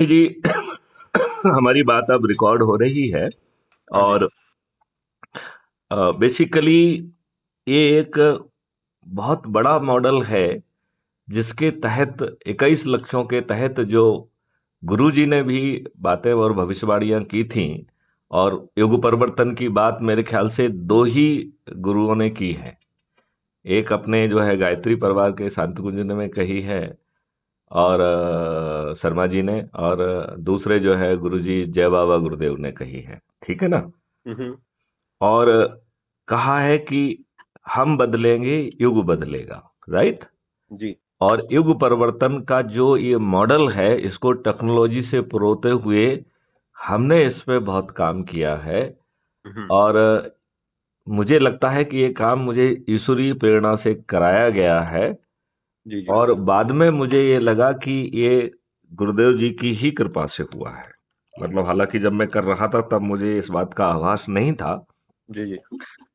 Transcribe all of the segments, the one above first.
जी। हमारी बात अब रिकॉर्ड हो रही है हाँ जी। और बेसिकली ये एक बहुत बड़ा मॉडल है जिसके तहत 21 लक्ष्यों के तहत जो गुरुजी ने भी बातें और भविष्यवाणियां की थी, और युग परिवर्तन की बात मेरे ख्याल से दो ही गुरुओं ने की है। एक अपने जो है गायत्री परिवार के शांत कुंज में कही है, और शर्मा जी ने, और दूसरे जो है गुरुजी जय बाबा गुरुदेव ने कही है। ठीक है ना। हम्म। और कहा है कि हम बदलेंगे, युग बदलेगा। राइट। जी। और युग परिवर्तन का जो ये मॉडल है, इसको टेक्नोलॉजी से परोते हुए हमने इस पे बहुत काम किया है। हम्म। और मुझे लगता है कि ये काम मुझे ईश्वरीय प्रेरणा से कराया गया है। जी जी। और बाद में मुझे ये लगा कि ये गुरुदेव जी की ही कृपा से हुआ है। मतलब हालांकि जब मैं कर रहा था तब मुझे इस बात का आभास नहीं था, जी जी।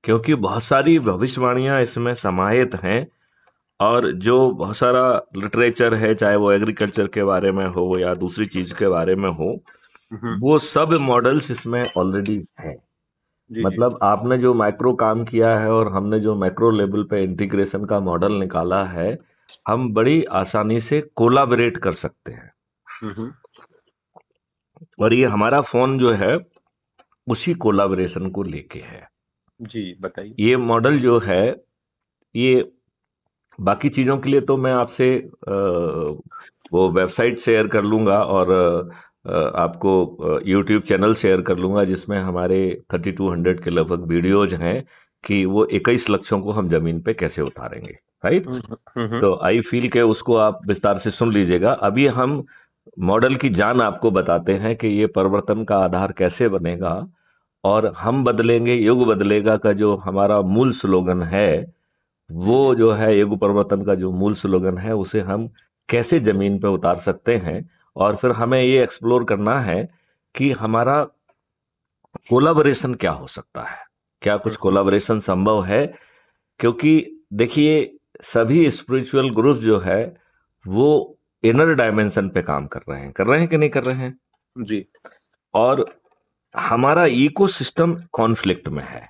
क्योंकि बहुत सारी भविष्यवाणियां इसमें समाहित हैं। और जो बहुत सारा लिटरेचर है, चाहे वो एग्रीकल्चर के बारे में हो या दूसरी चीज के बारे में हो, हम्म। वो सब मॉडल्स इसमें ऑलरेडी हैं। जी जी। मतलब आपने जो माइक्रो काम किया है और हमने जो मैक्रो लेवल पे इंटीग्रेशन का मॉडल निकाला है, हम बड़ी आसानी से कोलाबरेट कर सकते हैं। हम्म। और ये हमारा फोन जो है उसी कोलाबरेशन को लेके है। जी बताइए। ये मॉडल जो है, ये बाकी चीजों के लिए तो मैं आपसे वो वेबसाइट शेयर कर लूंगा, और आपको यूट्यूब चैनल शेयर कर लूंगा जिसमें हमारे 3200 के लगभग वीडियोज हैं कि वो 21 लक्ष्यों को हम जमीन पे कैसे उतारेंगे। राइट। हम्म। तो आई फील के उसको आप विस्तार से सुन लीजिएगा। अभी हम मॉडल की जान आपको बताते हैं कि ये परिवर्तन का आधार कैसे बनेगा। और हम बदलेंगे, युग बदलेगा का जो हमारा मूल स्लोगन है, जी वो जी। जो है युग परिवर्तन का जो मूल स्लोगन है, उसे हम कैसे जमीन पर उतार सकते हैं। और फिर हमें ये एक्सप्लोर करना है कि हमारा कोलाबोरेशन क्या हो सकता है, क्या कुछ हम्म। कोलाबोरेशन संभव है। क्योंकि देखिए, सभी स्पिरिचुअल ग्रुप जो है वो इनर डायमेंशन पे काम कर रहे हैं कि नहीं कर रहे हैं। जी। और हमारा इकोसिस्टम कॉन्फ्लिक्ट में है।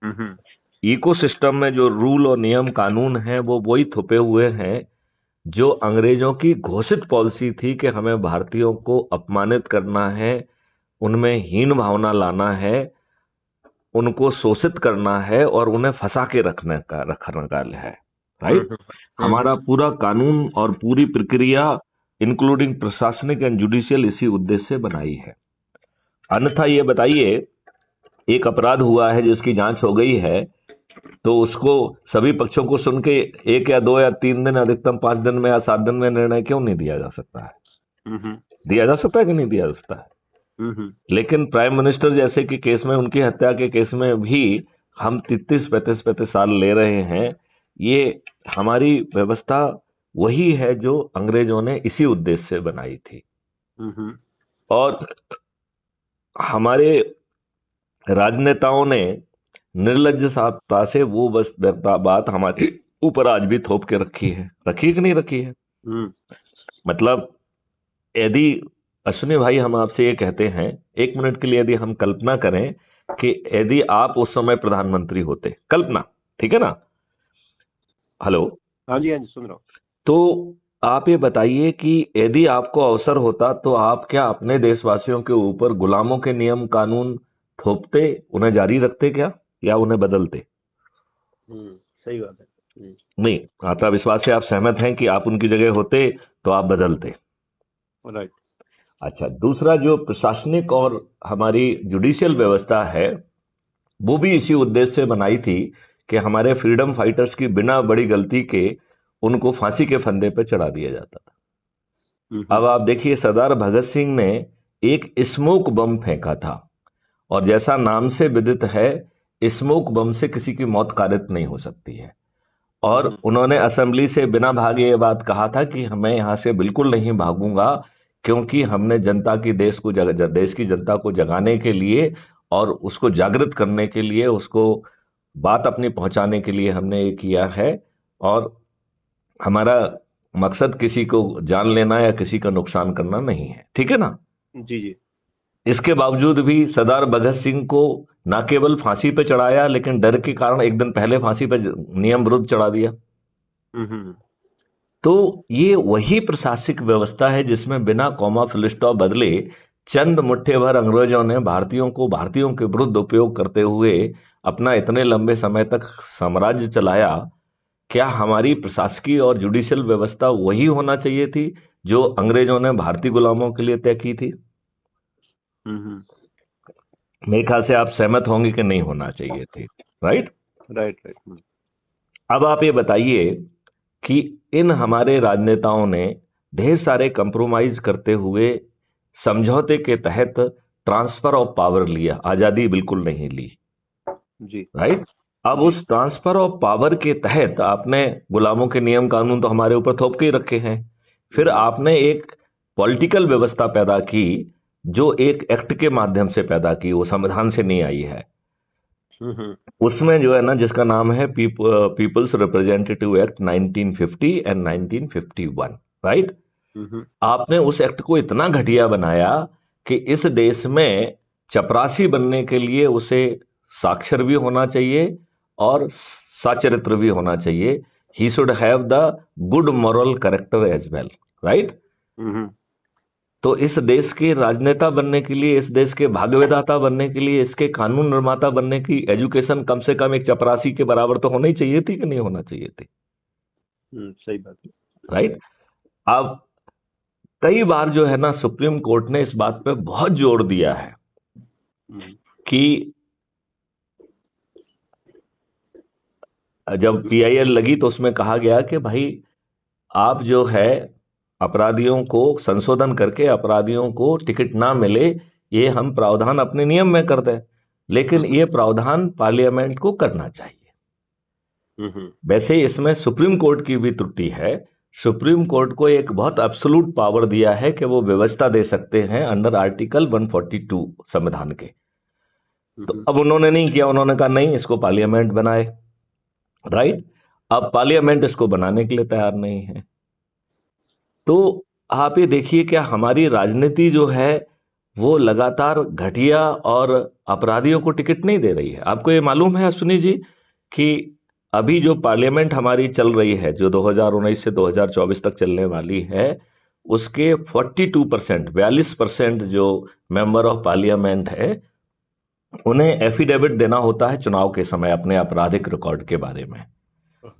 हम्म। इकोसिस्टम में जो रूल और नियम कानून हैं वो वही थुपे हुए हैं जो अंग्रेजों की घोषित पॉलिसी थी कि हमें भारतीयों को अपमानित करना है, उनमें हीन भावना लाना है, उनको शोषित करना है और उन्हें फंसा के रखने का है। राइट। हम्म। हमारा पूरा कानून और पूरी प्रक्रिया, इंक्लूडिंग प्रशासनिक एंड जुडिशियल, इसी उद्देश्य से बनाई है। अन्यथा ये बताइए, एक अपराध हुआ है जिसकी जांच हो गई है, तो उसको सभी पक्षों को सुन के 1 या 2 या 3 दिन, अधिकतम 5 दिन में या 7 दिन में निर्णय क्यों नहीं दिया जा सकता है। हम्म। दिया जा सकता है कि नहीं दिया जा सकता है। हम्म। लेकिन प्राइम मिनिस्टर जैसे कि केस में, उनकी हत्या के केस में भी हम 33 35 35 साल ले रहे हैं। ये हमारी व्यवस्था वही है जो अंग्रेजों ने इसी उद्देश्य से बनाई थी। हम्म। और हमारे राजनेताओं ने निर्लज्जता से वो बस बात हमारे ऊपर आज भी थोप के रखी है कि नहीं रखी है। हम्म। मतलब, यदि अश्विनी भाई, हम आपसे ये कहते हैं, 1 मिनट के लिए यदि हम कल्पना करें कि यदि आप उस समय प्रधानमंत्री होते, कल्पना, ठीक है ना। हेलो। हाँ जी हाँ जी, सुन रहा हूँ। तो आप ये बताइए कि यदि आपको अवसर होता तो आप क्या अपने देशवासियों के ऊपर गुलामों के नियम कानून थोपते, उन्हें जारी रखते क्या, या उन्हें बदलते। सही बात है। नहीं, आता विश्वास से आप सहमत हैं कि आप उनकी जगह होते तो आप बदलते। राइट। अच्छा, दूसरा, जो प्रशासनिक और हमारी जुडिशियल व्यवस्था है, वो भी इसी उद्देश्य से बनाई थी कि हमारे फ्रीडम फाइटर्स की बिना बड़ी गलती के उनको फांसी के फंदे पर चढ़ा दिया जाता था। अब आप देखिए, सरदार भगत सिंह ने एक स्मोक बम फेंका था, और जैसा नाम से विदित है, स्मोक बम से किसी की मौत कारित नहीं हो सकती है। और उन्होंने असेंबली से बिना भागे ये बात कहा था कि मैं यहां से बिल्कुल नहीं भागूंगा, क्योंकि हमने जनता की देश की जनता को जगाने के लिए और उसको जागृत करने के लिए, उसको बात अपनी पहुंचाने के लिए हमने ये किया है। और हमारा मकसद किसी को जान लेना या किसी का नुकसान करना नहीं है, ठीक है ना। जी जी। इसके बावजूद भी सरदार भगत सिंह को न केवल फांसी पे चढ़ाया, लेकिन डर के कारण एक दिन पहले फांसी पे नियम विरुद्ध चढ़ा दिया। हम्म। तो ये वही प्रशासनिक व्यवस्था है जिसमें बिना कॉमा फुल स्टॉप बदले चंद मुट्ठे भर अंग्रेजों ने भारतीयों के विरुद्ध उपयोग करते हुए अपना इतने लंबे समय तक साम्राज्य चलाया। क्या हमारी प्रशासकीय और जुडिशियल व्यवस्था वही होना चाहिए थी जो अंग्रेजों ने भारतीय गुलामों के लिए तय की थी? हम्म। मेरे ख्याल से आप सहमत होंगे कि नहीं होना चाहिए थी, राइट? Right right. अब आप ये बताइए कि इन हमारे राजनेताओं ने ढेर सारे कंप्रोमाइज करते हुए समझौते के तहत ट्रांसफर ऑफ पावर लिया, आजादी बिल्कुल नहीं ली, जी राइट? अब उस ट्रांसफर ऑफ पावर के तहत आपने गुलामों के नियम कानून तो हमारे ऊपर थोप के ही रखे हैं। फिर आपने एक पॉलिटिकल व्यवस्था पैदा की जो एक एक्ट के माध्यम से पैदा की, वो संविधान से नहीं आई है। उसमें जो है ना, जिसका नाम है peoples representative act 1950 and 1951, right? आपने उस एक्ट को इतना घटिया बनाया कि इस देश में चपरासी बनने के लिए उसे साक्षर भी होना चाहिए और सचरित्र भी होना चाहिए। He should have the good moral character as well, right? तो इस देश के राजनेता बनने के लिए, इस देश के भाग्य विधाता बनने के लिए, इसके कानून निर्माता बनने की एजुकेशन कम से कम एक चपरासी के बराबर तो होनी चाहिए थी कि नहीं होना चाहिए थी? सही बात है, राइट? अब कई बार जो है ना, सुप्रीम कोर्ट ने इस बात पे बहुत जोर दिया है कि जब पीआईएल लगी तो उसमें कहा गया कि भाई आप जो है अपराधियों को संशोधन करके अपराधियों को टिकट ना मिले, ये हम प्रावधान अपने नियम में कर दें, लेकिन ये प्रावधान पार्लियामेंट को करना चाहिए। वैसे इसमें सुप्रीम कोर्ट की भी त्रुटि है। सुप्रीम कोर्ट को एक बहुत एब्सोल्यूट पावर दिया है कि वो व्यवस्था दे सकते हैं अंडर आर्टिकल 142 संविधान के। तो अब उन्होंने नहीं किया, उन्होंने कहा नहीं, इसको पार्लियामेंट बनाए, राइट? अब पार्लियामेंट इसको बनाने के लिए तैयार नहीं है। तो आप ये देखिए, क्या हमारी राजनीति जो है वो लगातार घटिया और अपराधियों को टिकट नहीं दे रही है। आपको ये मालूम है अश्विनी जी कि अभी जो पार्लियामेंट हमारी चल रही है, जो 2019 से 2024 तक चलने वाली है, उसके 42% जो मेंबर ऑफ पार्लियामेंट है, उन्हें एफिडेविट देना होता है चुनाव के समय अपने आपराधिक रिकॉर्ड के बारे में।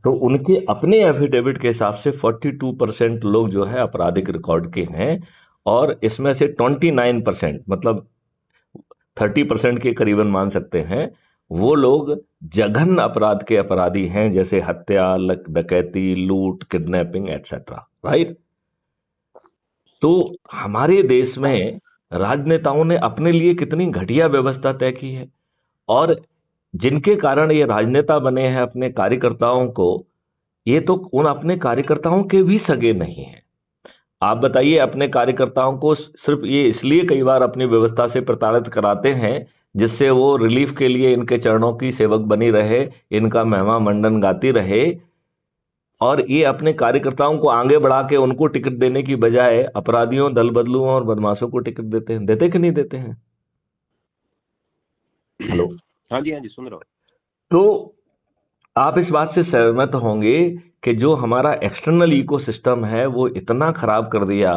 तो उनके अपने एफिडेविट के हिसाब से 42% लोग जो है आपराधिक रिकॉर्ड के हैं, और इसमें से 29%, मतलब 30% के करीबन मान सकते हैं, वो लोग जघन्य अपराध के अपराधी हैं, जैसे हत्या, डकैती, लूट, किडनैपिंग एटसेट्रा, राइट? तो हमारे देश में राजनेताओं ने अपने लिए कितनी घटिया व्यवस्था तय की है, और जिनके कारण ये राजनेता बने हैं अपने कार्यकर्ताओं को, ये तो उन अपने कार्यकर्ताओं के भी सगे नहीं हैं। आप बताइए, अपने कार्यकर्ताओं को सिर्फ ये इसलिए कई बार अपनी व्यवस्था से प्रताड़ित कराते हैं जिससे वो रिलीफ के लिए इनके चरणों की सेवक बनी रहे, इनका महिमा मंडन गाती रहे, और ये अपने कार्यकर्ताओं को आगे बढ़ा के उनको टिकट देने की बजाय अपराधियों, दल बदलुओं और बदमाशों को टिकट देते कि नहीं देते हैं? हेलो? हाँ जी सुन रहा हूँ। तो आप इस बात से सहमत होंगे कि जो हमारा एक्सटर्नल इकोसिस्टम है वो इतना खराब कर दिया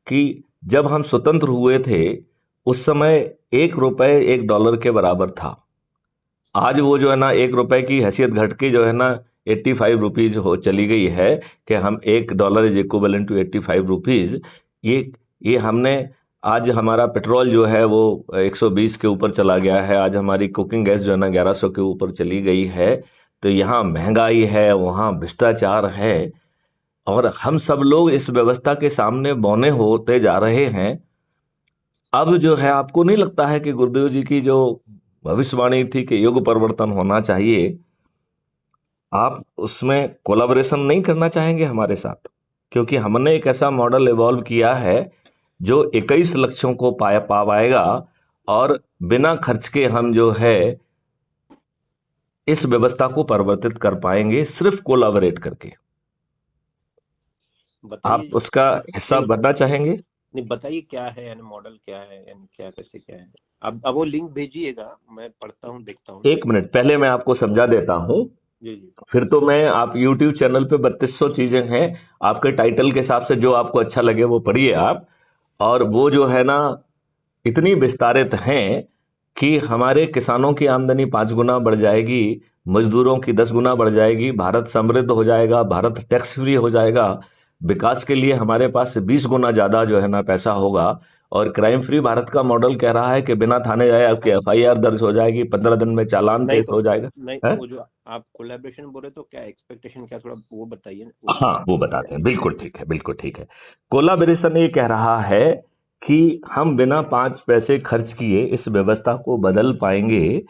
कि जब हम स्वतंत्र हुए थे उस समय ₹1 $1 के बराबर था। आज वो जो है ना, ₹1 की हैसियत घट के जो है ना 85 रुपीज हो चली गई है कि हम $1 इज इक्विवेलेंट टू 85 रुपीज। ये हमने आज हमारा पेट्रोल जो है वो 120 के ऊपर चला गया है। आज हमारी कुकिंग गैस जो है ना 1100 के ऊपर चली गई है। तो यहाँ महंगाई है, वहाँ भ्रष्टाचार है, और हम सब लोग इस व्यवस्था के सामने बौने होते जा रहे हैं। अब जो है, आपको नहीं लगता है कि गुरुदेव जी की जो भविष्यवाणी थी कि युग परिवर्तन होना चाहिए, आप उसमें कोलैबोरेशन नहीं करना चाहेंगे हमारे साथ? क्योंकि हमने एक ऐसा मॉडल इवॉल्व किया है जो 21 लक्ष्यों को पाएगा, और बिना खर्च के हम जो है इस व्यवस्था को परिवर्तित कर पाएंगे, सिर्फ कोलैबोरेट करके। बताइए आप उसका हिस्सा नहीं बनना चाहेंगे? नहीं, बताइए क्या है यानी मॉडल क्या है यानी क्या कैसे क्या है। अब वो लिंक भेजिएगा, मैं पढ़ता हूँ देखता हूँ। एक मिनट, पहले मैं आपको समझा देता हूं, जी जी। फिर तो मैं, आप YouTube चैनल पे 3200 चीजें हैं, आपके टाइटल के हिसाब से जो आपको अच्छा लगे वो पढ़िए आप। और वो जो है ना, इतनी विस्तारित हैं कि हमारे किसानों की आमदनी 5 गुना बढ़ जाएगी, मजदूरों की 10 गुना बढ़ जाएगी, भारत समृद्ध हो जाएगा, भारत टैक्स फ्री हो जाएगा, विकास के लिए हमारे पास 20 गुना ज्यादा जो है ना पैसा होगा। और क्राइम फ्री भारत का मॉडल कह रहा है कि बिना थाने जाए आपकी FIR दर्ज हो जाएगी, 15 दिन में चालान नहीं पेश तो हो जाएगा। नहीं, है? वो जो आप कोलैबोरेशन बोल रहे तो क्या एक्सपेक्टेशन क्या, थोड़ा वो बताइए ना, वो हाँ, वो बताते हैं, बिल्कुल ठीक है, बिल्कुल ठीक है। कोलाबरेशन ये कह रहा है कि हम बिना 5 पैसे खर्च किए इस व्यवस्था को बदल पाएंगे,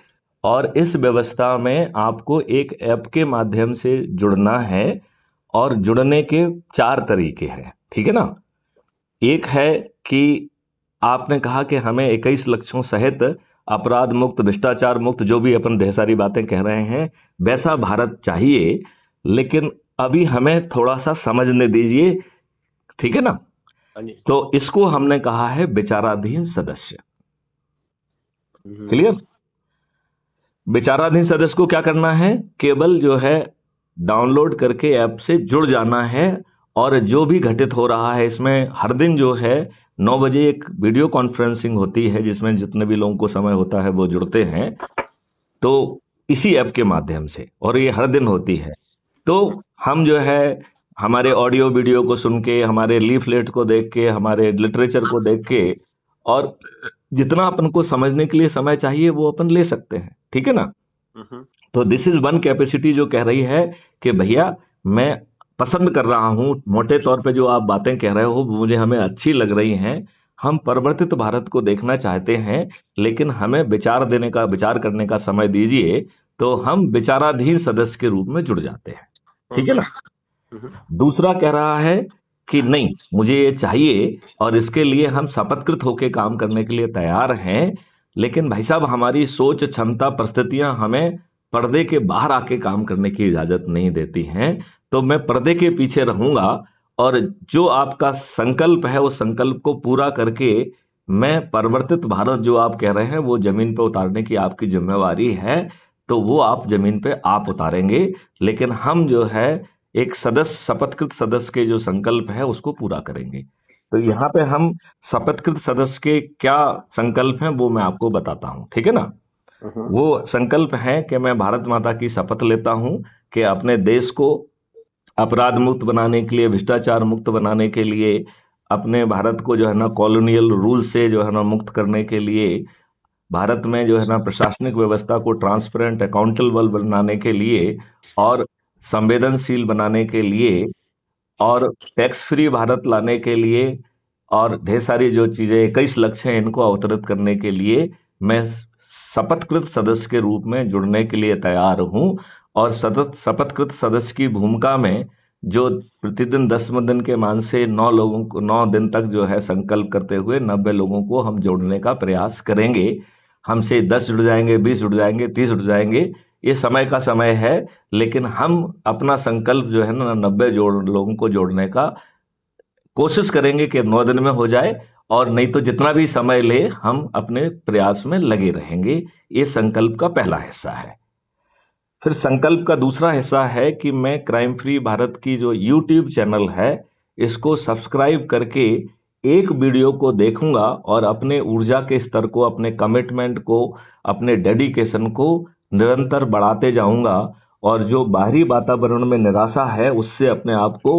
और इस व्यवस्था में आपको एक ऐप के माध्यम से जुड़ना है, और जुड़ने के 4 तरीके हैं, ठीक है ना। एक है कि आपने कहा कि हमें 21 लक्ष्यों सहित अपराध मुक्त, भ्रष्टाचार मुक्त, जो भी अपन ढेर सारी बातें कह रहे हैं, वैसा भारत चाहिए। लेकिन अभी हमें थोड़ा सा समझने दीजिए, ठीक है ना। हाँ जी। तो इसको हमने कहा है विचाराधीन सदस्य। क्लियर? विचाराधीन सदस्य को क्या करना है, केवल जो है डाउनलोड करके ऐप से जुड़ जाना है, और जो भी घटित हो रहा है इसमें, हर दिन जो है 9 बजे एक वीडियो कॉन्फ्रेंसिंग होती है, जिसमें जितने भी लोगों को समय होता है वो जुड़ते हैं, तो इसी ऐप के माध्यम से, और ये हर दिन होती है। तो हम जो है हमारे ऑडियो वीडियो को सुन के, हमारे लीफलेट को देख के, हमारे लिटरेचर को देख के, और जितना अपन को समझने के लिए समय चाहिए वो अपन ले सकते हैं, ठीक है ना। तो दिस इज वन कैपेसिटी जो कह रही है कि भैया मैं पसंद कर रहा हूं, मोटे तौर पे जो आप बातें कह रहे हो मुझे, हमें अच्छी लग रही हैं, हम परिवर्तित भारत को देखना चाहते हैं, लेकिन हमें विचार करने का समय दीजिए। तो हम विचाराधीन सदस्य के रूप में जुड़ जाते हैं, ठीक है ना। दूसरा कह रहा है कि नहीं, मुझे ये चाहिए, और इसके लिए हम शपथकृत होकर काम करने के लिए तैयार हैं, लेकिन भाई साहब हमारी सोच, क्षमता, परिस्थितियां हमें पर्दे के बाहर आके काम करने की इजाजत नहीं देती हैं। तो मैं पर्दे के पीछे रहूंगा, और जो आपका संकल्प है उस संकल्प को पूरा करके मैं परिवर्तित भारत जो आप कह रहे हैं वो जमीन पे उतारने की आपकी जिम्मेवारी है। तो वो आप जमीन पे आप उतारेंगे, लेकिन हम जो है एक सदस्य, शपथकृत सदस्य के जो संकल्प है उसको पूरा करेंगे। तो यहाँ पे हम शपथकृत सदस्य के क्या संकल्प हैं वो मैं आपको बताता हूँ, ठीक है ना। वो संकल्प है कि मैं भारत माता की शपथ लेता हूं कि अपने देश को अपराध मुक्त बनाने के लिए, भ्रष्टाचार मुक्त बनाने के लिए, अपने भारत को जो है ना कॉलोनियल रूल से जो है ना मुक्त करने के लिए, भारत में जो है ना प्रशासनिक व्यवस्था को ट्रांसपेरेंट, अकाउंटेबल बनाने के लिए, और संवेदनशील बनाने के लिए, और टैक्स फ्री भारत लाने के लिए, और ढेर सारी जो चीजें 21 लक्ष्य हैं इनको अवतरित करने के लिए मैं शपथकृत सदस्य के रूप में जुड़ने के लिए तैयार हूं। और सतत शपथकृत सदस्य की भूमिका में जो प्रतिदिन 10 दिन के मान से 9 दिन तक जो है संकल्प करते हुए 90 लोगों को हम जोड़ने का प्रयास करेंगे। हमसे 10 जुड़ जाएंगे, 20 जुड़ जाएंगे, 30 जुड़ जाएंगे, ये समय का समय है, लेकिन हम अपना संकल्प जो है ना 90 लोगों को जोड़ने का कोशिश करेंगे कि 9 दिन में हो जाए, और नहीं तो जितना भी समय ले हम अपने प्रयास में लगे रहेंगे। ये संकल्प का पहला हिस्सा है। फिर संकल्प का दूसरा हिस्सा है कि मैं क्राइम फ्री भारत की जो यूट्यूब चैनल है इसको सब्सक्राइब करके एक वीडियो को देखूंगा, और अपने ऊर्जा के स्तर को, अपने कमिटमेंट को, अपने डेडिकेशन को निरंतर बढ़ाते जाऊंगा, और जो बाहरी वातावरण में निराशा है उससे अपने आप को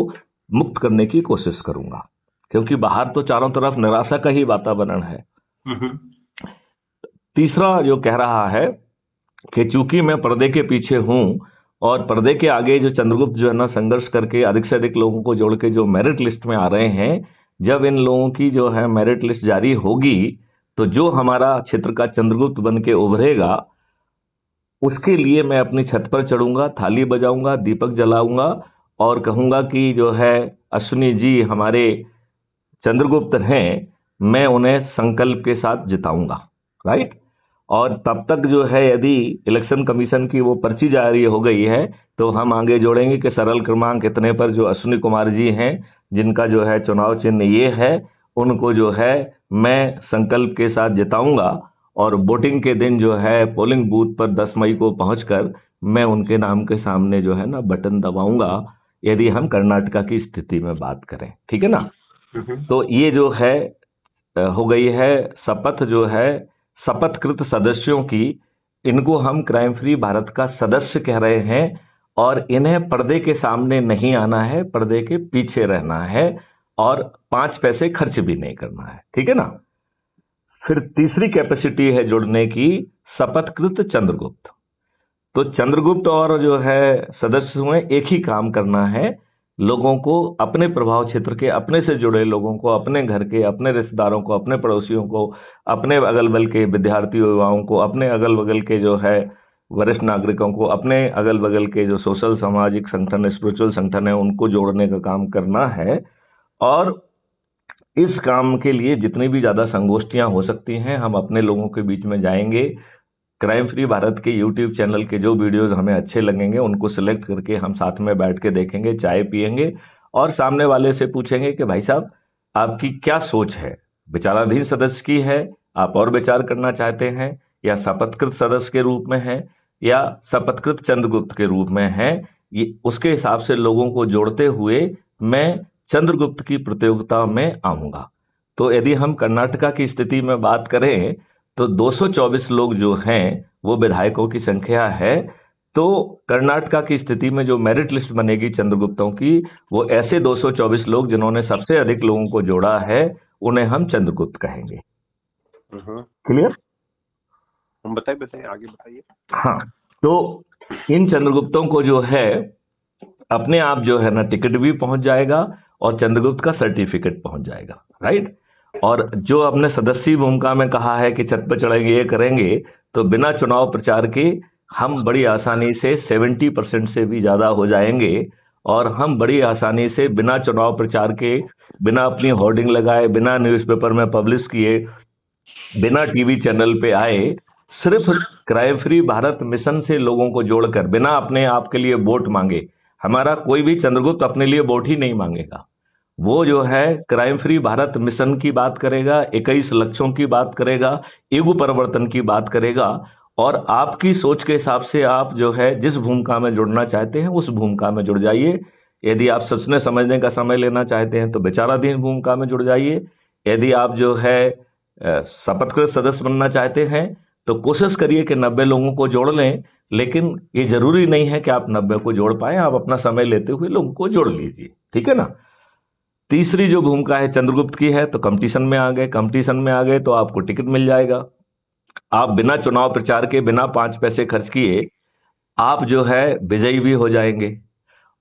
मुक्त करने की कोशिश करूंगा, क्योंकि बाहर तो चारों तरफ निराशा का ही वातावरण है। तीसरा जो कह रहा है कि चूंकि मैं पर्दे के पीछे हूं, और पर्दे के आगे जो चंद्रगुप्त जो है ना संघर्ष करके अधिक से अधिक लोगों को जोड़ के जो मेरिट लिस्ट में आ रहे हैं, जब इन लोगों की जो है मेरिट लिस्ट जारी होगी, तो जो हमारा क्षेत्र का चंद्रगुप्त बन के उभरेगा, उसके लिए मैं अपनी छत पर चढ़ूंगा, थाली बजाऊंगा, दीपक जलाऊंगा, और कहूंगा कि जो है अश्विनी जी हमारे चंद्रगुप्त हैं, मैं उन्हें संकल्प के साथ जिताऊंगा, राइट। और तब तक जो है यदि इलेक्शन कमीशन की वो पर्ची जारी हो गई है, तो हम आगे जोड़ेंगे कि सरल क्रमांक इतने पर जो अश्विनी कुमार जी हैं जिनका जो है चुनाव चिन्ह ये है, उनको जो है मैं संकल्प के साथ जिताऊंगा और वोटिंग के दिन जो है पोलिंग बूथ पर 10 मई को पहुंचकर मैं उनके नाम के सामने जो है ना बटन दबाऊंगा, यदि हम कर्नाटका की स्थिति में बात करें। ठीक है ना। तो ये जो है हो गई है शपथ, जो है शपथकृत सदस्यों की, इनको हम क्राइम फ्री भारत का सदस्य कह रहे हैं और इन्हें पर्दे के सामने नहीं आना है, पर्दे के पीछे रहना है और 5 पैसे खर्च भी नहीं करना है। ठीक है ना। फिर तीसरी कैपेसिटी है जुड़ने की, शपथकृत चंद्रगुप्त। तो चंद्रगुप्त और जो है सदस्य हुए, एक ही काम करना है, लोगों को अपने प्रभाव क्षेत्र के, अपने से जुड़े लोगों को, अपने घर के, अपने रिश्तेदारों को, अपने पड़ोसियों को, अपने अगल बगल के विद्यार्थी युवाओं को, अपने अगल बगल के जो है वरिष्ठ नागरिकों को, अपने अगल बगल के जो सोशल सामाजिक संगठन, स्पिरिचुअल संगठन है, उनको जोड़ने का काम करना है। और इस काम के लिए जितनी भी ज्यादा संगोष्ठियां हो सकती हैं, हम अपने लोगों के बीच में जाएंगे। क्राइम फ्री भारत के यूट्यूब चैनल के जो वीडियोस हमें अच्छे लगेंगे उनको सिलेक्ट करके हम साथ में बैठ के देखेंगे, चाय पिएंगे और सामने वाले से पूछेंगे कि भाई साहब आपकी क्या सोच है, विचाराधीन सदस्य की है, आप और विचार करना चाहते हैं, या शपथकृत सदस्य के रूप में है, या शपथकृत चंद्रगुप्त के रूप में है। ये उसके हिसाब से लोगों को जोड़ते हुए मैं चंद्रगुप्त की प्रतियोगिता में आऊंगा। तो यदि हम कर्नाटका की स्थिति में बात करें तो 224 लोग जो हैं वो विधायकों की संख्या है। तो कर्नाटका की स्थिति में जो मेरिट लिस्ट बनेगी चंद्रगुप्तों की, वो ऐसे 224 लोग जिन्होंने सबसे अधिक लोगों को जोड़ा है, उन्हें हम चंद्रगुप्त कहेंगे। क्लियर? हम बताइए आगे बताइए। हाँ, तो इन चंद्रगुप्तों को जो है अपने आप जो है ना टिकट भी पहुंच जाएगा और चंद्रगुप्त का सर्टिफिकेट पहुंच जाएगा, राइट। और जो अपने सदस्य भूमिका में कहा है कि छत पर चढ़ेंगे, ये करेंगे, तो बिना चुनाव प्रचार के हम बड़ी आसानी से 70% से भी ज्यादा हो जाएंगे और हम बड़ी आसानी से बिना चुनाव प्रचार के, बिना अपनी होर्डिंग लगाए, बिना न्यूज़पेपर में पब्लिश किए, बिना टीवी चैनल पे आए, सिर्फ क्राइम फ्री भारत मिशन से लोगों को जोड़कर, बिना अपने आप के लिए वोट मांगे, हमारा कोई भी चंद्रगुप्त अपने लिए वोट ही नहीं मांगेगा। वो जो है क्राइम फ्री भारत मिशन की बात करेगा, 21 लक्ष्यों की बात करेगा, युग परिवर्तन की बात करेगा और आपकी सोच के हिसाब से आप जो है जिस भूमिका में जुड़ना चाहते हैं उस भूमिका में जुड़ जाइए। यदि आप सोचने समझने का समय लेना चाहते हैं तो विचाराधीन भूमिका में जुड़ जाइए। यदि आप जो है शपथकृत सदस्य बनना चाहते हैं तो कोशिश करिए कि 90 लोगों को जोड़ लें, लेकिन ये जरूरी नहीं है कि आप 90 को जोड़ पाए, आप अपना समय लेते हुए लोगों को जोड़ लीजिए। ठीक है ना। तीसरी जो भूमिका है चंद्रगुप्त की है, तो कंपटीशन में आ गए, कंपटीशन में आ गए तो आपको टिकट मिल जाएगा। आप बिना चुनाव प्रचार के, बिना 5 पैसे खर्च किए आप जो है विजयी भी हो जाएंगे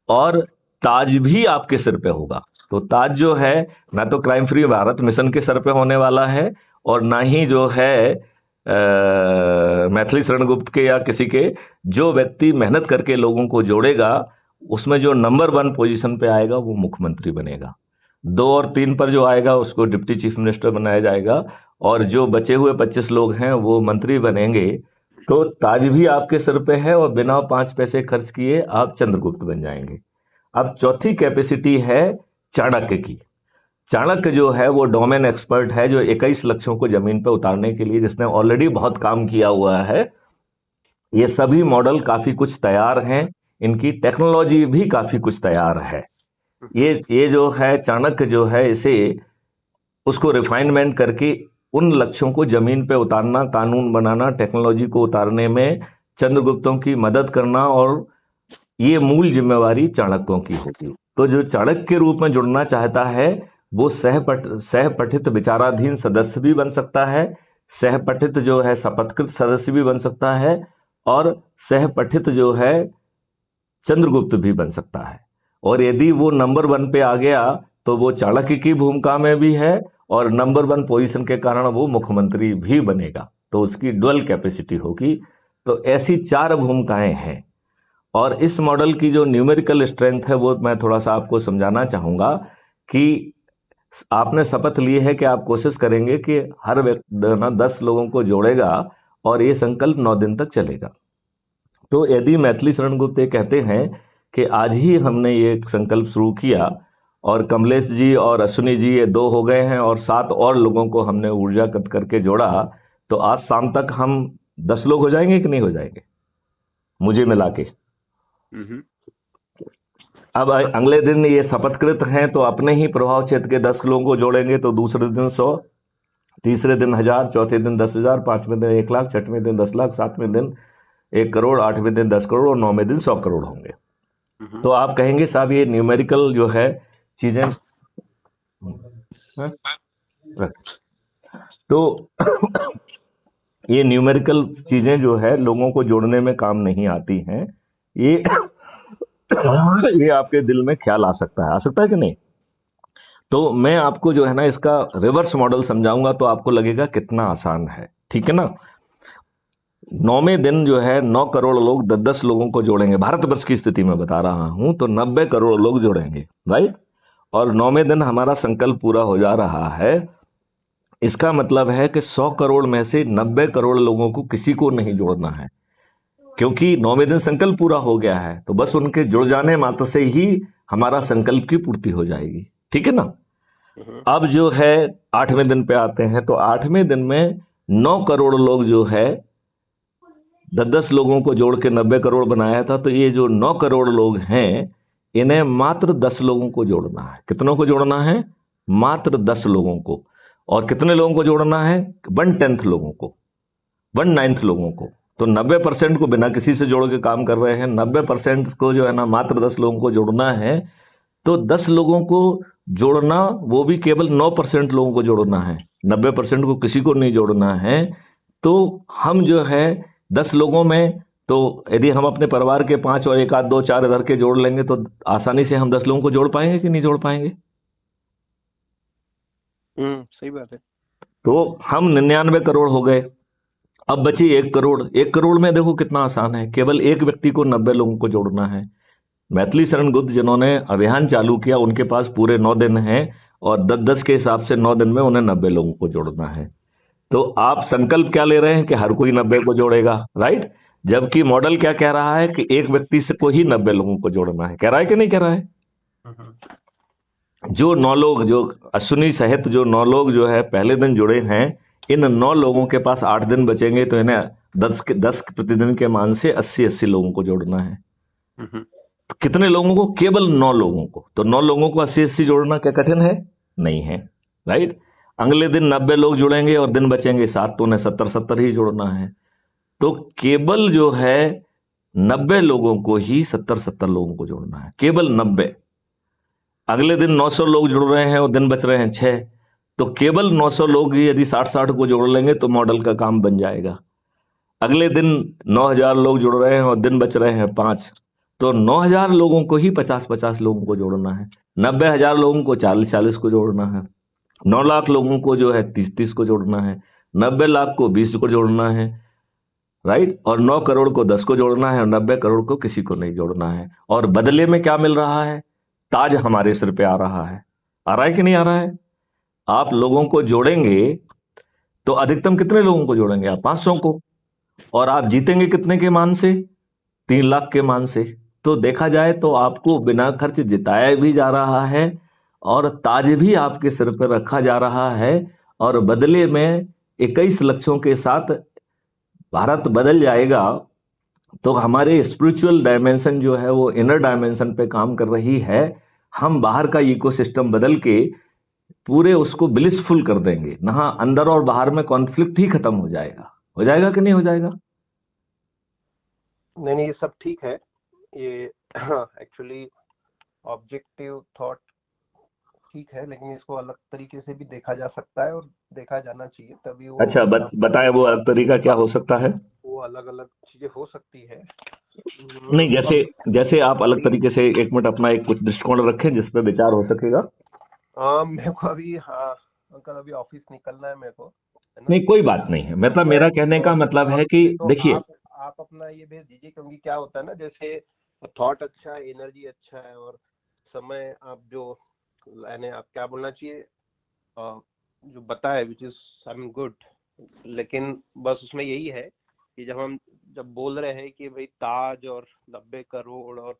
और ताज भी आपके सिर पे होगा। तो ताज जो है ना तो क्राइम फ्री भारत मिशन के सर पे होने वाला है और ना ही जो है मैथिली शरण गुप्त के या किसी के। जो व्यक्ति मेहनत करके लोगों को जोड़ेगा उसमें जो नंबर 1 पोजीशन पे आएगा वो मुख्यमंत्री बनेगा। 2 और 3 पर जो आएगा उसको डिप्टी चीफ मिनिस्टर बनाया जाएगा और जो बचे हुए 25 लोग हैं वो मंत्री बनेंगे। तो ताज भी आपके सिर पे है और बिना 5 पैसे खर्च किए आप चंद्रगुप्त बन जाएंगे। अब चौथी कैपेसिटी है चाणक्य की। चाणक्य जो है वो डोमेन एक्सपर्ट है, जो 21 लक्ष्यों को जमीन पर उतारने के लिए, जिसने ऑलरेडी बहुत काम किया हुआ है। ये सभी मॉडल काफी कुछ तैयार हैं, इनकी टेक्नोलॉजी भी काफी कुछ तैयार है। ये जो है चाणक्य जो है इसे उसको रिफाइनमेंट करके उन लक्ष्यों को जमीन पे उतारना, कानून बनाना, टेक्नोलॉजी को उतारने में चंद्रगुप्तों की मदद करना, और ये मूल जिम्मेवारी चाणक्यों की होगी। तो जो चाणक्य के रूप में जुड़ना चाहता है वो सहपठित विचाराधीन सदस्य भी बन सकता है, सहपठित जो है शपथकृत सदस्य भी बन सकता है और सहपठित जो है चंद्रगुप्त भी बन सकता है। और यदि वो नंबर 1 पे आ गया तो वो चाणक्य की भूमिका में भी है और नंबर 1 पोजीशन के कारण वो मुख्यमंत्री भी बनेगा, तो उसकी डुअल कैपेसिटी होगी। तो ऐसी 4 भूमिकाएं हैं और इस मॉडल की जो न्यूमेरिकल स्ट्रेंथ है वो मैं थोड़ा सा आपको समझाना चाहूंगा कि आपने शपथ ली है कि आप कोशिश करेंगे कि हर व्यक्ति 10 लोगों को जोड़ेगा और ये संकल्प 9 दिन तक चलेगा। तो यदि मैथिली शरण गुप्त कहते हैं कि आज ही हमने ये संकल्प शुरू किया और कमलेश जी और अश्विनी जी ये 2 हो गए हैं, और 7 और लोगों को हमने ऊर्जा करके जोड़ा। तो आज शाम तक हम 10 लोग हो जाएंगे कि नहीं हो जाएंगे, मुझे मिला के। हम्म। अब अगले दिन ये शपथकृत हैं तो अपने ही प्रभाव क्षेत्र के 10 लोगों को जोड़ेंगे, तो दूसरे दिन 100, तीसरे दिन 1000, चौथे दिन 10,000, पांचवें दिन 1,00,000, छठवें दिन 10,00,000, सातवें दिन 1 करोड़, आठवें दिन 10 करोड़ और 9वें दिन 100 करोड़ होंगे। तो आप कहेंगे साहब ये न्यूमेरिकल जो है चीजें हैं? तो ये न्यूमेरिकल चीजें जो है लोगों को जोड़ने में काम नहीं आती हैं। ये ये आपके दिल में ख्याल आ सकता है कि नहीं? तो मैं आपको जो है ना इसका रिवर्स मॉडल समझाऊंगा तो आपको लगेगा कितना आसान है, ठीक है ना। 9वें दिन जो है 9 करोड़ लोग 10-10 लोगों को जोड़ेंगे, भारतवर्ष की स्थिति में बता रहा हूं, तो 90 करोड़ लोग जोड़ेंगे, राइट। और 9वें दिन हमारा संकल्प पूरा हो जा रहा है। इसका मतलब है कि 100 करोड़ में से 90 करोड़ लोगों को किसी को नहीं जोड़ना है, क्योंकि 9वें दिन संकल्प पूरा हो गया है, तो बस उनके जुड़ जाने मात्र से ही हमारा संकल्प की पूर्ति हो जाएगी, ठीक है ना। अब जो है 8वें दिन पे आते हैं, तो 8वें दिन में 9 करोड़ लोग जो है 10-10 लोगों को जोड़ के 90 करोड़ बनाया था, तो ये जो 9 करोड़ लोग हैं इन्हें मात्र 10 लोगों को जोड़ना है। कितनों को जोड़ना है? मात्र 10 लोगों को। और कितने लोगों को जोड़ना है? 1/10 लोगों को, 1/9 लोगों को। तो 90% को बिना किसी से जोड़ के काम कर रहे हैं, 90% को जो है ना मात्र 10 लोगों को जोड़ना है। तो 10 लोगों को जोड़ना, वो भी केवल 9% लोगों को जोड़ना है, 90% को किसी को नहीं जोड़ना है। तो हम जो है 10 लोगों में, तो यदि हम अपने परिवार के 5 और 1 आध 2 4 इधर के जोड़ लेंगे तो आसानी से हम 10 लोगों को जोड़ पाएंगे कि नहीं जोड़ पाएंगे? सही बात है। तो हम 99 करोड़ हो गए। अब बची 1 करोड़। 1 करोड़ में देखो कितना आसान है, केवल एक व्यक्ति को 90 लोगों को जोड़ना है। मैथिली शरण गुप्त जिन्होंने अभियान चालू किया उनके पास पूरे 9 दिन हैं, और 10-10 के हिसाब से 9 दिन में उन्हें 90 लोगों को जोड़ना है। तो आप संकल्प क्या ले रहे हैं कि हर कोई 90 को जोड़ेगा, राइट। जबकि मॉडल क्या कह रहा है कि एक व्यक्ति से को ही 90 लोगों को जोड़ना है। कह रहा है कि नहीं कह रहा है? जो 9 लोग, जो अश्विनी सहित जो 9 लोग जो है पहले दिन जुड़े हैं, इन 9 लोगों के पास 8 दिन बचेंगे, तो इन्हें 10 प्रतिदिन के मान से 80-80 लोगों को जोड़ना है। तो कितने लोगों को? केवल 9 लोगों को। तो 9 लोगों को 80-80 जोड़ना क्या कठिन है? नहीं है, राइट। अगले दिन 90 लोग जुड़ेंगे और दिन बचेंगे 7, तो उन्हें 70-70 ही जोड़ना है। तो केवल जो है 90 लोगों को ही 70-70 लोगों को जोड़ना है, केवल 90। अगले दिन 900 लोग जुड़ रहे हैं और दिन बच रहे हैं 6, तो केवल 900 लोग ही यदि 60-60 को जोड़ लेंगे तो मॉडल का काम बन जाएगा। अगले दिन 9000 लोग जुड़ रहे हैं और दिन बच रहे हैं 5, तो 9000 लोगों को ही 50-50 लोगों को जोड़ना है। 90,000 लोगों को 40-40 को जोड़ना है। 9 लाख लोगों को जो है 30-30 को जोड़ना है। 90 लाख को 20 को जोड़ना है, राइट। और 9 करोड़ को 10 को जोड़ना है, और 90 करोड़ को किसी को नहीं जोड़ना है। और बदले में क्या मिल रहा है? ताज हमारे सिर पे आ रहा है। आ रहा है कि नहीं आ रहा है? आप लोगों को जोड़ेंगे तो अधिकतम कितने लोगों को जोड़ेंगे आप? 500 को। और आप जीतेंगे कितने के मान से? 3 लाख के मान से। तो देखा जाए तो आपको बिना खर्च जिताया भी जा रहा है, और ताज भी आपके सिर पर रखा जा रहा है, और बदले में 21 लक्षों के साथ भारत बदल जाएगा। तो हमारे स्पिरिचुअल डायमेंशन जो है वो इनर डायमेंशन पे काम कर रही है। हम बाहर का इकोसिस्टम बदल के पूरे उसको ब्लिसफुल कर देंगे ना, अंदर और बाहर में कॉन्फ्लिक्ट ही खत्म हो जाएगा। हो जाएगा कि नहीं हो जाएगा? नहीं, ये सब ठीक है। ये एक्चुअली ऑब्जेक्टिव थॉट ठीक है, लेकिन इसको अलग तरीके से भी देखा जा सकता है और देखा जाना चाहिए, तभी वो अच्छा, बताएं वो अलग तरीका क्या हो सकता है? वो अलग अलग चीजें हो सकती है। नहीं, जैसे जैसे आप अलग तरीके से 1 मिनट अपना एक कुछ दृष्टिकोण रखें जिस पे विचार हो सकेगा। मेरे को अभी, हाँ अंकल, अभी ऑफिस निकलना है मेरे को, है ना। नहीं, कोई बात नहीं है। मतलब मेरा कहने का मतलब है कि तो देखिए, आप अपना ये भेज दीजिए, क्योंकि क्या होता है ना, जैसे थॉट अच्छा है, एनर्जी अच्छा है, और समय आप जो, यानी आप क्या बोलना चाहिए, जो बताए which is I mean good, लेकिन बस उसमें यही है कि जब बोल रहे हैं कि भाई ताज और 90 करोड़ और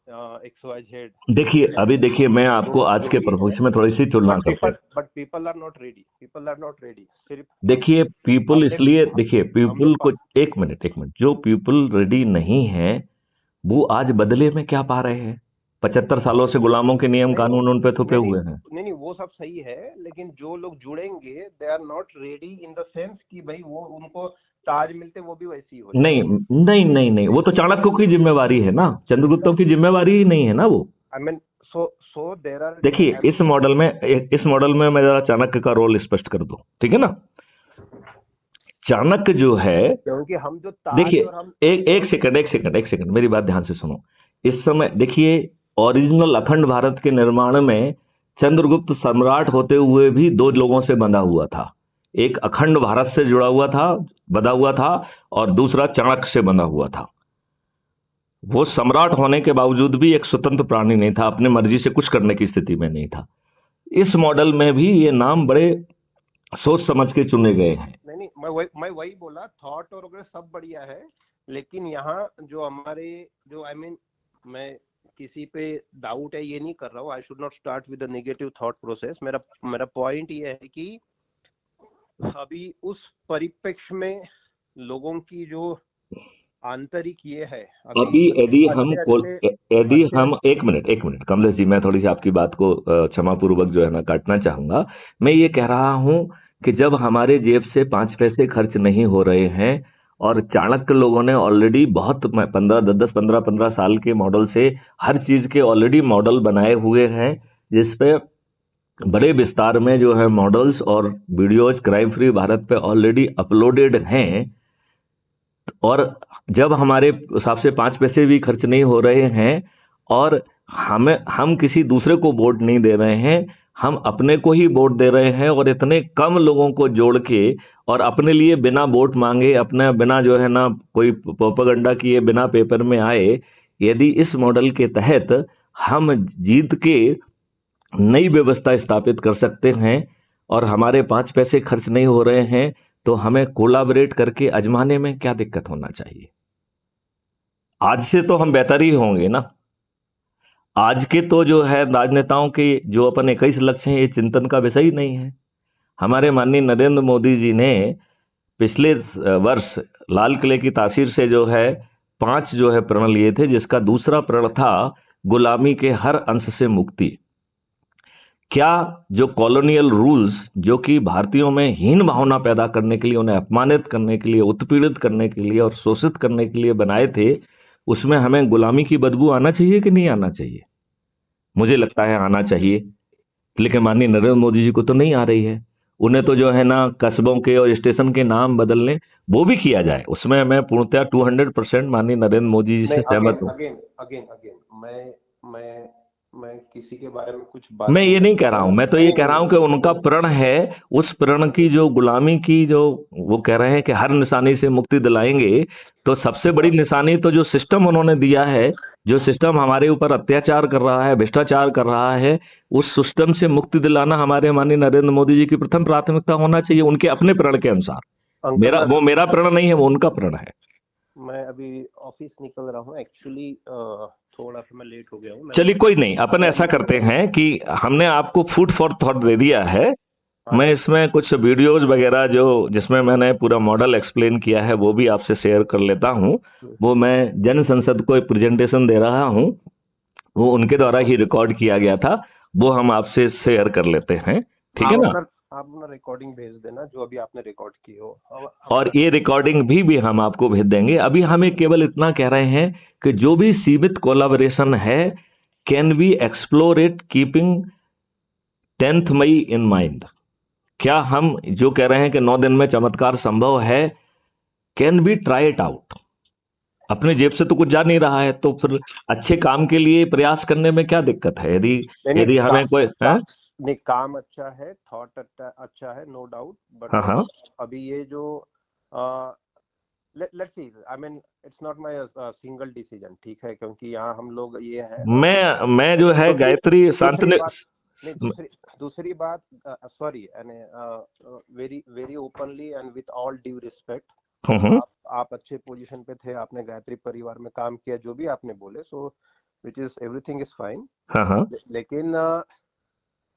XYZ. देखिए अभी देखिए मैं आपको आज के प्रभुष में थोड़ी सी तुलना करते हैं। But people are not ready. सिर्फ देखिए पीपल हमने इसलिए देखिए हम लोग पीपल को एक मिनट जो पीपल रेडी नहीं है वो आज बदले में क्या पा रहे हैं? 75 सालों से गुलामों के नियम कानून उन पे थोपे हुए हैं। नहीं वो सब सही है, लेकिन जो लोग जुड़ेंगे they are not ready in the sense कि भाई वो उनको ताज मिलते वो भी वैसी ही हो जाए. नहीं वो तो चाणक्य की जिम्मेवारी है ना, चंद्रगुप्तों की जिम्मेवारी ही नहीं है ना वो। I mean so there are. देखिए इस मॉडल में मैं जरा चाणक्य का रोल स्पष्ट कर दूं, ठीक है ना। चाणक्य जो है, क्योंकि हम जो देखिए एक सेकंड मेरी बात ध्यान से सुनो। इस समय देखिए ओरिजिनल अखंड भारत के निर्माण में चंद्रगुप्त सम्राट होते हुए भी दो लोगों से बंधा हुआ था। एक अखंड भारत से जुड़ा हुआ था, बंधा हुआ था, और दूसरा चाणक्य से बंधा हुआ था। वो सम्राट होने के बावजूद भी एक स्वतंत्र प्राणी नहीं था, अपने मर्जी से कुछ करने की स्थिति में नहीं था। इस मॉडल में भी ये नाम बड़े सोच समझ के चुने गए हैं। नहीं मैं वही बोला, थॉट और वगैरह सब बढ़िया है, लेकिन यहाँ जो हमारे जो मैं किसी पे डाउट है ये नहीं कर रहा हूँ. I should not start with the negative thought process. मेरा पॉइंट ये है कि अभी उस परिप्रेक्ष्य में लोगों की जो आंतरिक ये है अभी यदि हम एक मिनट कमलेश जी, मैं थोड़ी सी आपकी बात को क्षमा पूर्वक जो है ना काटना चाहूंगा। मैं ये कह रहा हूं कि जब हमारे जेब से 5 पैसे खर्च नहीं हो रहे हैं और चाणक्य लोगों ने ऑलरेडी बहुत 15 साल के मॉडल से हर चीज के ऑलरेडी मॉडल बनाए हुए हैं, जिसपे बड़े विस्तार में जो है मॉडल्स और वीडियोज क्राइम फ्री भारत पे ऑलरेडी अपलोडेड हैं, और जब हमारे हिसाब से 5 पैसे भी खर्च नहीं हो रहे हैं और हम किसी दूसरे को वोट नहीं दे रहे हैं, हम अपने को ही वोट दे रहे हैं, और इतने कम लोगों को जोड़ के और अपने लिए बिना वोट मांगे, अपने बिना जो है ना कोई प्रोपेगेंडा किए, बिना पेपर में आए, यदि इस मॉडल के तहत हम जीत के नई व्यवस्था स्थापित कर सकते हैं और हमारे 5 पैसे खर्च नहीं हो रहे हैं, तो हमें कोलैबोरेट करके आजमाने में क्या दिक्कत होना चाहिए? आज से तो हम बेहतर ही होंगे ना। आज के तो जो है राजनेताओं के जो अपन 21 लक्ष्य हैं, ये चिंतन का विषय ही नहीं है। हमारे माननीय नरेंद्र मोदी जी ने पिछले वर्ष लाल किले की तासीर से जो है 5 जो है प्रण लिए थे, जिसका दूसरा प्रण था गुलामी के हर अंश से मुक्ति। क्या जो कॉलोनियल रूल्स जो कि भारतीयों में हीन भावना पैदा करने के लिए, उन्हें अपमानित करने के लिए, उत्पीड़ित करने के लिए और शोषित करने के लिए बनाए थे, उसमें हमें गुलामी की बदबू आना चाहिए कि नहीं आना चाहिए? मुझे लगता है आना चाहिए, लेकिन माननीय नरेंद्र मोदी जी को तो नहीं आ रही है। उन्हें तो जो है ना कस्बों के और स्टेशन के नाम बदलने, वो भी किया जाए, उसमें मैं पूर्णतः 200% माननीय नरेंद्र मोदी जी से सहमत हूँ। अगेन मैं किसी के बारे में कुछ बात मैं ये नहीं कह रहा हूं, मैं तो ये कह रहा हूं कि उनका प्रण है, उस प्रण की जो गुलामी की जो वो कह रहे हैं कि हर निशानी से मुक्ति दिलाएंगे, तो सबसे बड़ी निशानी तो जो सिस्टम उन्होंने दिया है, जो सिस्टम हमारे ऊपर अत्याचार कर रहा है, भ्रष्टाचार कर रहा है, उस सिस्टम से मुक्ति दिलाना हमारे माननीय नरेंद्र मोदी जी की प्रथम प्राथमिकता होना चाहिए, उनके अपने प्रण के अनुसार। मेरा प्रण नहीं है, वो उनका प्रण है। मैं अभी ऑफिस निकल रहा हूँ एक्चुअली, थोड़ा सा मैं लेट हो गया हूँ. चलिए कोई नहीं, अपन ऐसा करते हैं कि हमने आपको फूड फॉर थॉट दे दिया है। मैं इसमें कुछ वीडियोज वगैरह जो जिसमें मैंने पूरा मॉडल एक्सप्लेन किया है वो भी आपसे शेयर कर लेता हूं। वो मैं जन संसद को एक प्रेजेंटेशन दे रहा हूं, वो उनके द्वारा ही रिकॉर्ड किया गया था, वो हम आपसे शेयर कर लेते हैं, ठीक है ना? आप अपना रिकॉर्डिंग भेज देना जो अभी आपने रिकॉर्ड की हो, और ये रिकॉर्डिंग भी हम आपको भेज देंगे। अभी हमें केवल इतना कह रहे हैं कि जो भी सीमित कोलैबोरेशन है, can we explore it keeping 10 May in mind. क्या हम जो कह रहे हैं कि 9 दिन में चमत्कार संभव है, can we try it out? अपने जेब से तो कुछ जा नहीं रहा है, तो फिर अच्छे काम के लिए प्रयास करने में क्या दिक्कत है? यदि हमें कोई नहीं, काम अच्छा है, थॉट अच्छा है, नो डाउट, बट अभी ये जो let's see, I mean it's not my single decision, ठीक है, क्योंकि यहाँ हम लोग ये है, मैं जो है गायत्री शांतने दूसरी बात, sorry, very very openly and with all due respect, आप अच्छे पोजीशन पे थे, आपने गायत्री परिवार में काम किया, जो भी आपने बोले, सो which is everything is fine. हाँ हाँ लेकिन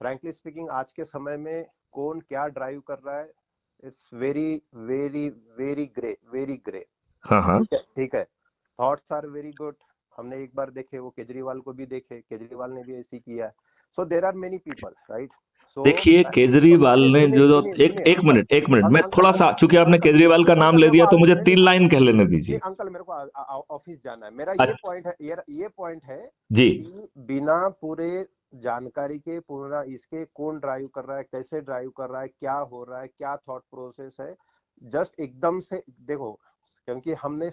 फ्रैंकली स्पीकिंग आज के समय में कौन क्या ड्राइव कर रहा है, it's very very very grey. हाँ हाँ ठीक है. Thoughts are very good. हमने एक बार देखे, वो केजरीवाल को भी देखे, केजरीवाल ने भी ऐसे किया. So there are many people, right. देखिए केजरीवाल ने जो एक मिनट मैं थोड़ा सा, चूंकि आपने केजरीवाल का नाम ले दिया तो मुझे 3 लाइन कह लेने दीजिए. अंकल मेरे को ऑफिस जाना है. मेरा ये पॉइंट है जी. बिना पूरे जानकारी के पूरा इसके कौन ड्राइव कर रहा है, कैसे ड्राइव कर रहा है, क्या हो रहा है, क्या थॉट प्रोसेस है, जस्ट एकदम से देखो. क्योंकि हमने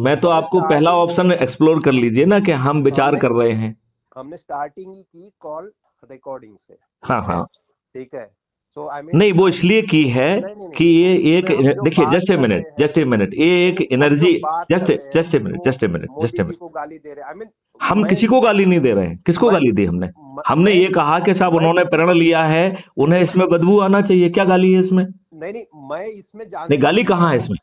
मैं तो आपको पहला ऑप्शन एक्सप्लोर कर लीजिए ना कि हम विचार कर रहे हैं. हमने स्टार्टिंग ही की कॉल रिकॉर्डिंग से. हाँ हाँ ठीक है. सो नहीं, वो इसलिए की है कि ये एक, देखिए जस्ट ए मिनट, ये एक एनर्जी, जस्ट ए मिनट को गाली दे रहे हैं. हम किसी को गाली नहीं दे रहे हैं. किसको गाली दी हमने ये कहा कि साहब उन्होंने प्रण लिया है, उन्हें इसमें बदबू आना चाहिए. क्या गाली है इसमें? नहीं, मैं इसमें नहीं, गाली कहाँ है इसमें?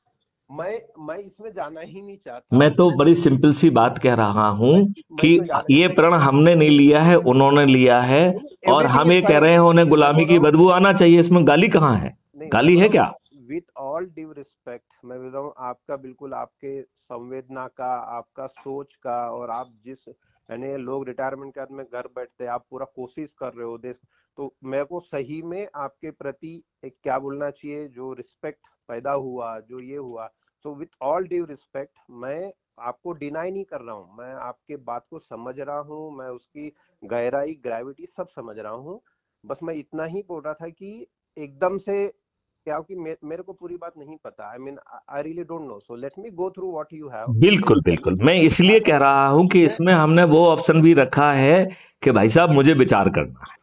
मैं इसमें जाना ही नहीं चाहता. मैं तो बड़ी सिंपल सी बात कह रहा हूँ कि ये प्रण हमने नहीं लिया है, उन्होंने लिया है, और हम ये कह रहे हैं उन्हें गुलामी की बदबू आना चाहिए. इसमें गाली कहाँ है? गाली है क्या? विथ ऑल ड्यू रिस्पेक्ट मैं बोल रहा हूँ, आपका बिल्कुल आपके संवेदना का, आपका सोच का, और आप जिस यानी लोग रिटायरमेंट के बाद में घर बैठते हैं, आप पूरा कोशिश कर रहे हो देश, तो मेरे को सही में आपके प्रति एक क्या बोलना चाहिए, जो रिस्पेक्ट पैदा हुआ, जो ये हुआ. So with all due respect मैं आपको डिनाई नहीं कर रहा हूँ, मैं आपके बात को समझ रहा हूँ, मैं उसकी गहराई, ग्रेविटी सब समझ रहा हूँ. बस मैं इतना ही बोल रहा था कि एकदम से क्या, कि मेरे को पूरी बात नहीं पता. I mean I really don't know. So let me go through what you have. बिल्कुल मैं इसलिए कह रहा हूँ कि इसमें हमने वो ऑप्शन भी रखा है कि भाई साहब मुझे विचार करना है.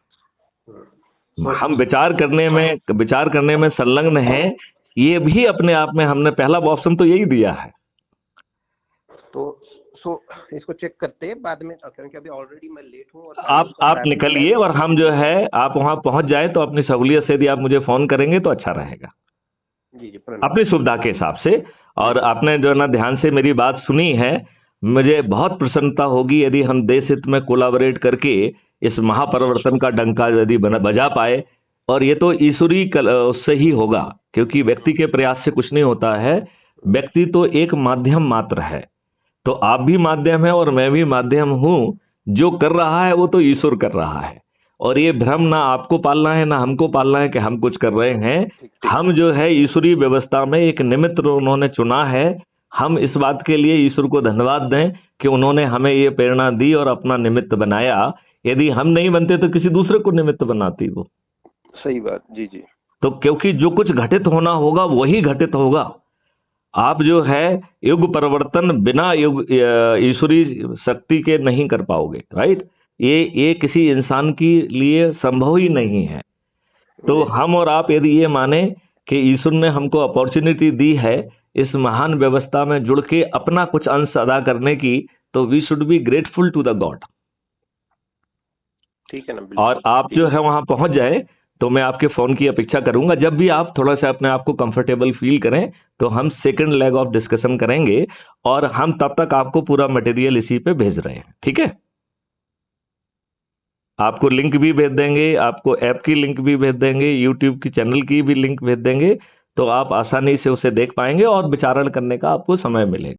हम विचार करने में संलग्न है. ये भी अपने आप में हमने पहला ऑप्शन तो यही दिया है. तो इसको चेक करते हैं बाद में, क्योंकि अभी ऑलरेडी मैं लेट हूँ. आप निकलिए, और हम जो है आप वहाँ पहुँच जाए तो अपनी सहूलियत से यदि आप मुझे फोन करेंगे तो अच्छा रहेगा. जी अपनी सुविधा के हिसाब से. और आपने जो है ना ध्यान से मेरी बात सुनी है, मुझे बहुत प्रसन्नता होगी यदि हम देश हित में कोलैबोरेट करके इस महापरिवर्तन का डंका यदि बजा पाए. और ये तो ईश्वरी उससे ही होगा, क्योंकि व्यक्ति के प्रयास से कुछ नहीं होता है. व्यक्ति तो एक माध्यम मात्र है. तो आप भी माध्यम है और मैं भी माध्यम हूं. जो कर रहा है वो तो ईश्वर कर रहा है. और ये भ्रम ना आपको पालना है ना हमको पालना है कि हम कुछ कर रहे हैं. हम जो है ईश्वरीय व्यवस्था में एक निमित्त उन्होंने चुना है. हम इस बात के लिए ईश्वर को धन्यवाद दें कि उन्होंने हमें ये प्रेरणा दी और अपना निमित्त बनाया. यदि हम नहीं बनते तो किसी दूसरे को निमित्त बनाती वो. सही बात. जी. तो क्योंकि जो कुछ घटित होना होगा वही घटित होगा. आप जो है युग परिवर्तन बिना युग ईश्वरीय शक्ति के नहीं कर पाओगे. राइट. ये किसी इंसान के लिए संभव ही नहीं है. तो हम और आप यदि ये माने कि ईश्वर ने हमको अपॉर्चुनिटी दी है इस महान व्यवस्था में जुड़ के अपना कुछ अंश अदा करने की, तो we should be grateful to the god. ठीक है ना. और आप जो है वहां पहुंच जाए तो मैं आपके फोन की अपेक्षा करूंगा. जब भी आप थोड़ा सा अपने आप को कंफर्टेबल फील करें तो हम सेकंड लेग ऑफ डिस्कशन करेंगे, और हम तब तक आपको पूरा मटेरियल इसी पे भेज रहे हैं. ठीक है. आपको लिंक भी भेज देंगे, आपको ऐप की लिंक भी भेज देंगे, यूट्यूब की चैनल की भी लिंक भेज देंगे. तो आप आसानी से उसे देख पाएंगे और विचारण करने का आपको समय मिलेगा.